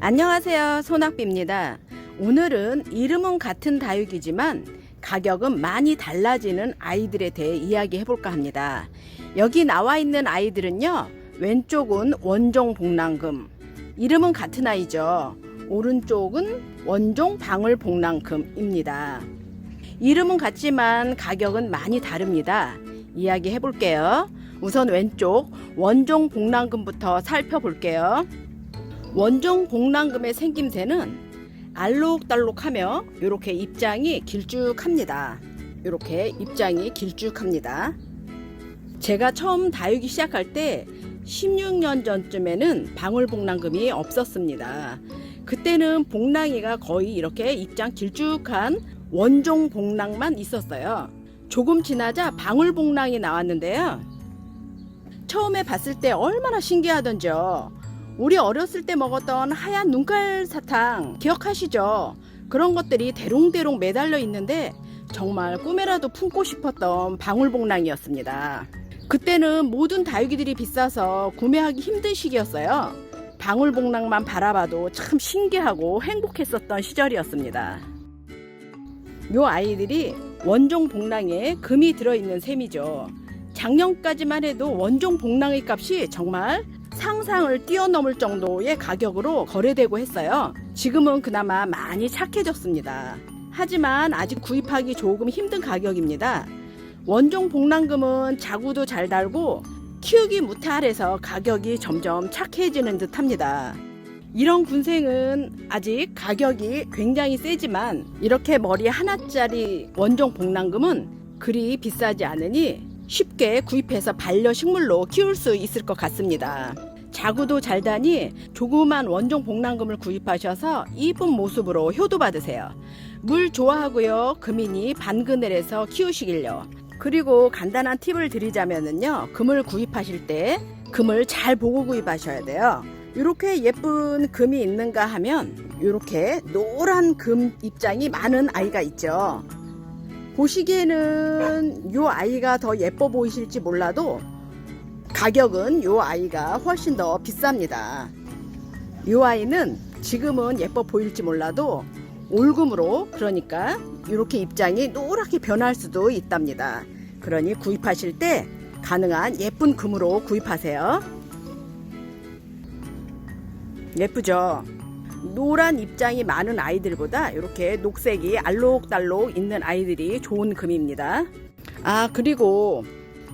안녕하세요, 소낙비입니다. 오늘은 이름은 같은 다육이지만 가격은 많이 달라지는 아이들에 대해 이야기해 볼까 합니다. 여기 나와 있는 아이들은요, 왼쪽은 원종 복랑금, 이름은 같은 아이죠. 오른쪽은 원종 방울 복랑금입니다. 이름은 같지만 가격은 많이 다릅니다. 이야기해 볼게요. 우선 왼쪽 원종 복랑금부터 살펴볼게요. 원종 복랑금의 생김새는 알록달록하며 이렇게 입장이 길쭉합니다. 이렇게 입장이 길쭉합니다. 제가 처음 다육이 시작할 때 16년 전쯤에는 방울 복랑금이 없었습니다. 그때는 복랑이가 거의 이렇게 입장 길쭉한 원종 복랑만 있었어요. 조금 지나자 방울 복랑이 나왔는데요. 처음에 봤을 때 얼마나 신기하던지요. 우리 어렸을 때 먹었던 하얀 눈깔 사탕 기억하시죠? 그런 것들이 대롱대롱 매달려 있는데 정말 꿈에라도 품고 싶었던 방울복랑이었습니다. 그때는 모든 다육이들이 비싸서 구매하기 힘든 시기였어요. 방울복랑만 바라봐도 참 신기하고 행복했었던 시절이었습니다. 요 아이들이 원종 복랑에 금이 들어있는 셈이죠. 작년까지만 해도 원종 복랑의 값이 정말 상상을 뛰어넘을 정도의 가격으로 거래되고 했어요. 지금은 그나마 많이 착해졌습니다. 하지만 아직 구입하기 조금 힘든 가격입니다. 원종 복랑금은 자구도 잘 달고 키우기 무탈해서 가격이 점점 착해지는 듯 합니다. 이런 군생은 아직 가격이 굉장히 세지만 이렇게 머리 하나짜리 원종 복랑금은 그리 비싸지 않으니 쉽게 구입해서 반려식물로 키울 수 있을 것 같습니다. 자구도 잘 다니 조그만 원종 복랑금을 구입하셔서 이쁜 모습으로 효도받으세요. 물 좋아하고요. 금이니 반그늘에서 키우시길요. 그리고 간단한 팁을 드리자면요. 금을 구입하실 때 금을 잘 보고 구입하셔야 돼요. 이렇게 예쁜 금이 있는가 하면 이렇게 노란 금 입장이 많은 아이가 있죠. 보시기에는 요 아이가 더 예뻐 보이실지 몰라도 가격은 요 아이가 훨씬 더 비쌉니다. 요 아이는 지금은 예뻐 보일지 몰라도 올금으로, 그러니까 이렇게 입장이 노랗게 변할 수도 있답니다. 그러니 구입하실 때 가능한 예쁜 금으로 구입하세요. 예쁘죠? 노란 입장이 많은 아이들보다 이렇게 녹색이 알록달록 있는 아이들이 좋은 금입니다. 그리고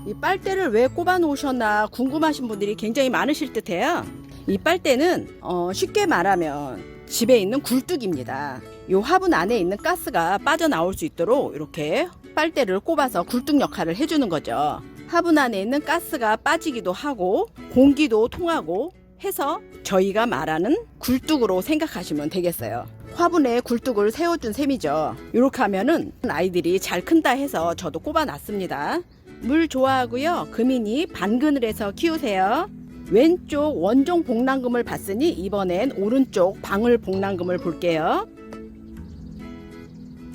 이 빨대를 왜 꼽아 놓으셨나 궁금하신 분들이 굉장히 많으실 듯해요. 이 빨대는 쉽게 말하면 집에 있는 굴뚝입니다. 이 화분 안에 있는 가스가 빠져나올 수 있도록 이렇게 빨대를 꼽아서 굴뚝 역할을 해주는 거죠. 화분 안에 있는 가스가 빠지기도 하고 공기도 통하고 해서 저희가 말하는 굴뚝으로 생각하시면 되겠어요. 화분에 굴뚝을 세워준 셈이죠. 이렇게 하면은 아이들이 잘 큰다 해서 저도 꼽아놨습니다. 물 좋아하고요. 금이니 반그늘에서 키우세요. 왼쪽 원종 복랑금을 봤으니 이번엔 오른쪽 방울 복랑금을 볼게요.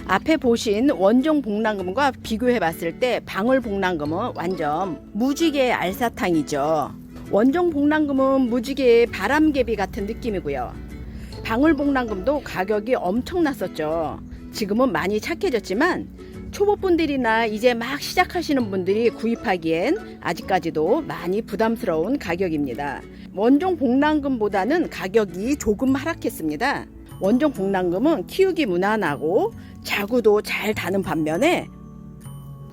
앞에 보신 원종 복랑금과 비교해 봤을 때 방울 복랑금은 완전 무지개 알사탕이죠. 원종 복랑금은 무지개의 바람개비 같은 느낌이고요. 방울 복랑금도 가격이 엄청났었죠. 지금은 많이 착해졌지만 초보분들이나 이제 막 시작하시는 분들이 구입하기엔 아직까지도 많이 부담스러운 가격입니다. 원종 복랑금보다는 가격이 조금 하락했습니다. 원종 복랑금은 키우기 무난하고 자구도 잘 다는 반면에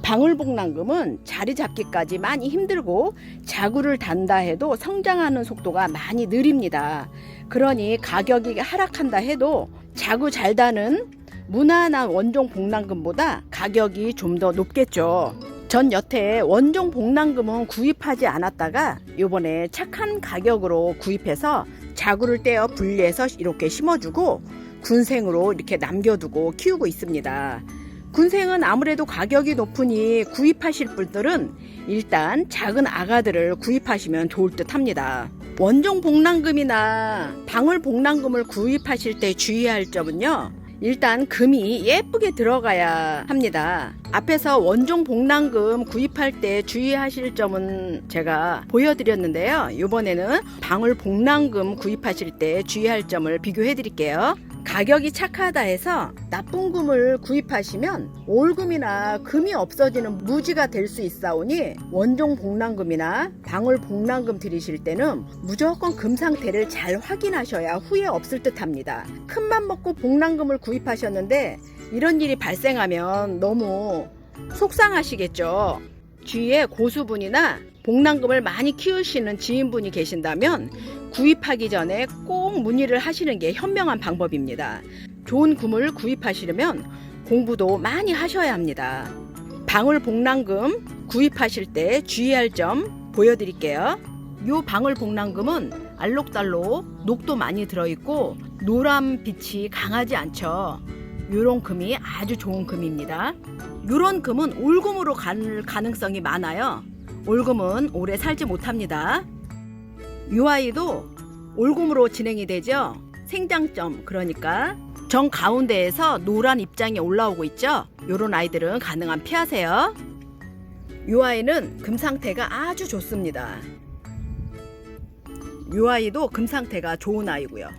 방울 복랑금은 자리 잡기까지 많이 힘들고 자구를 단다 해도 성장하는 속도가 많이 느립니다. 그러니 가격이 하락한다 해도 자구 잘 다는 무난한 원종 복랑금보다 가격이 좀 더 높겠죠. 전 여태 원종 복랑금은 구입하지 않았다가 이번에 착한 가격으로 구입해서 자구를 떼어 분리해서 이렇게 심어주고 군생으로 이렇게 남겨두고 키우고 있습니다. 군생은 아무래도 가격이 높으니 구입하실 분들은 일단 작은 아가들을 구입하시면 좋을 듯 합니다. 원종 복랑금이나 방울 복랑금을 구입하실 때 주의할 점은요, 일단 금이 예쁘게 들어가야 합니다. 앞에서 원종 복랑금 구입할 때 주의하실 점은 제가 보여드렸는데요. 이번에는 방울 복랑금 구입하실 때 주의할 점을 비교해 드릴게요. 가격이 착하다 해서 나쁜 금을 구입하시면 올금이나 금이 없어지는 무지가 될 수 있사오니 원종 복랑금이나 방울 복랑금 들이실 때는 무조건 금 상태를 잘 확인하셔야 후회 없을 듯 합니다. 큰맘 먹고 복랑금을 구입하셨는데 이런 일이 발생하면 너무 속상하시겠죠. 주위에 고수분이나 복랑금을 많이 키우시는 지인분이 계신다면 구입하기 전에 꼭 문의를 하시는 게 현명한 방법입니다. 좋은 금을 구입하시려면 공부도 많이 하셔야 합니다. 방울 복랑금 구입하실 때 주의할 점 보여드릴게요. 이 방울 복랑금은 알록달록 녹도 많이 들어있고 노란 빛이 강하지 않죠. 이런 금이 아주 좋은 금입니다. 이런 금은 올금으로 갈 가능성이 많아요. 올금은 오래 살지 못합니다. 이 아이도 올금으로 진행이 되죠. 생장점, 그러니까 정 가운데에서 노란 입장이 올라오고 있죠. 이런 아이들은 가능한 피하세요. 이 아이는 금 상태가 아주 좋습니다. 이 아이도 금 상태가 좋은 아이고요.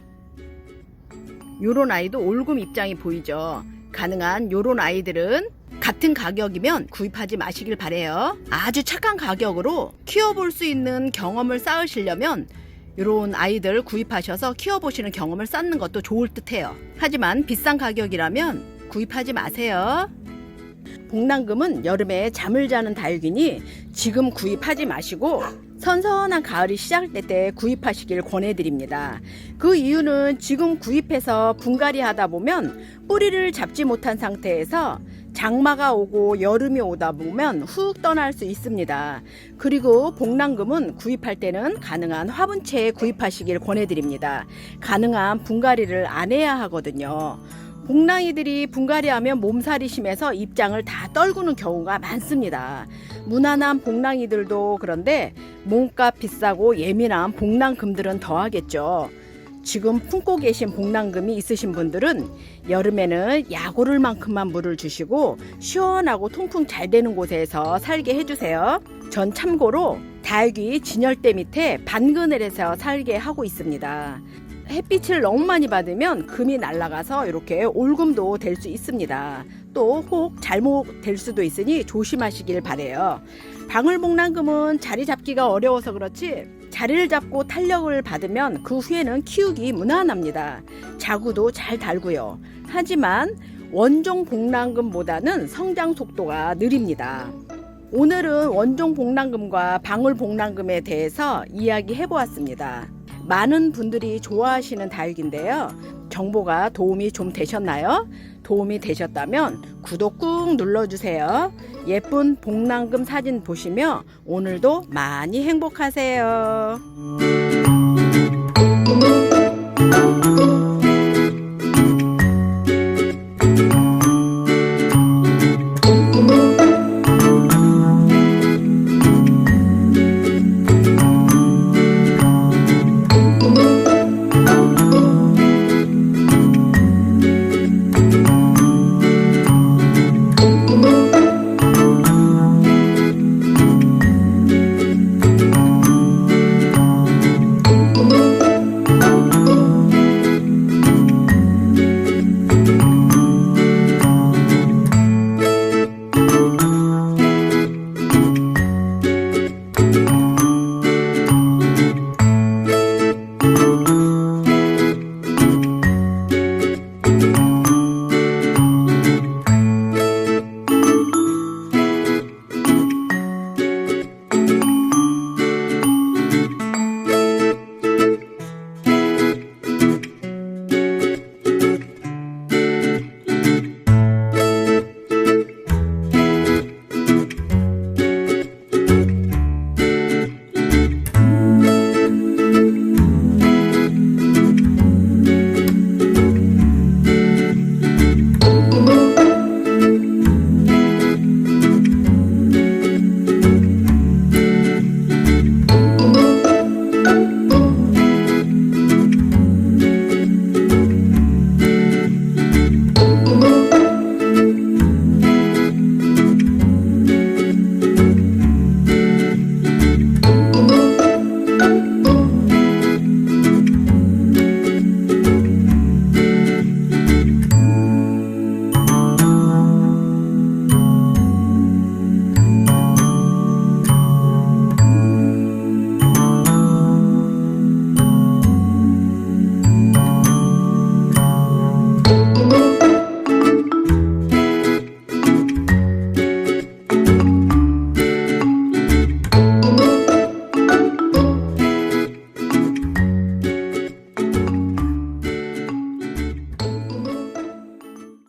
요런 아이도 올금 입장이 보이죠. 가능한 요런 아이들은 같은 가격이면 구입하지 마시길 바래요. 아주 착한 가격으로 키워볼 수 있는 경험을 쌓으시려면 이런 아이들 구입하셔서 키워보시는 경험을 쌓는 것도 좋을 듯해요. 하지만 비싼 가격이라면 구입하지 마세요. 복랑금은 여름에 잠을 자는 다육이니 지금 구입하지 마시고 선선한 가을이 시작될 때 구입하시길 권해드립니다. 그 이유는 지금 구입해서 분갈이 하다 보면 뿌리를 잡지 못한 상태에서 장마가 오고 여름이 오다 보면 훅 떠날 수 있습니다. 그리고 복랑금은 구입할 때는 가능한 화분체에 구입하시길 권해드립니다. 가능한 분갈이를 안 해야 하거든요. 복랑이들이 분갈이하면 몸살이 심해서 입장을 다 떨구는 경우가 많습니다. 무난한 복랑이들도 그런데 몸값 비싸고 예민한 복랑금들은 더하겠죠. 지금 품고 계신 복랑금이 있으신 분들은 여름에는 약 오를 만큼만 물을 주시고 시원하고 통풍 잘 되는 곳에서 살게 해주세요. 전 참고로 다육이 진열대 밑에 반그늘에서 살게 하고 있습니다. 햇빛을 너무 많이 받으면 금이 날아가서 이렇게 올금도 될 수 있습니다. 또 혹 잘못 될 수도 있으니 조심하시길 바래요. 방울복랑금은 자리 잡기가 어려워서 그렇지 자리를 잡고 탄력을 받으면 그 후에는 키우기 무난합니다. 자구도 잘 달고요. 하지만 원종 복랑금보다는 성장 속도가 느립니다. 오늘은 원종 복랑금과 방울 복랑금에 대해서 이야기해 보았습니다. 많은 분들이 좋아하시는 다육인데요. 정보가 도움이 좀 되셨나요? 도움이 되셨다면 구독 꾹 눌러주세요. 예쁜 복랑금 사진 보시며 오늘도 많이 행복하세요.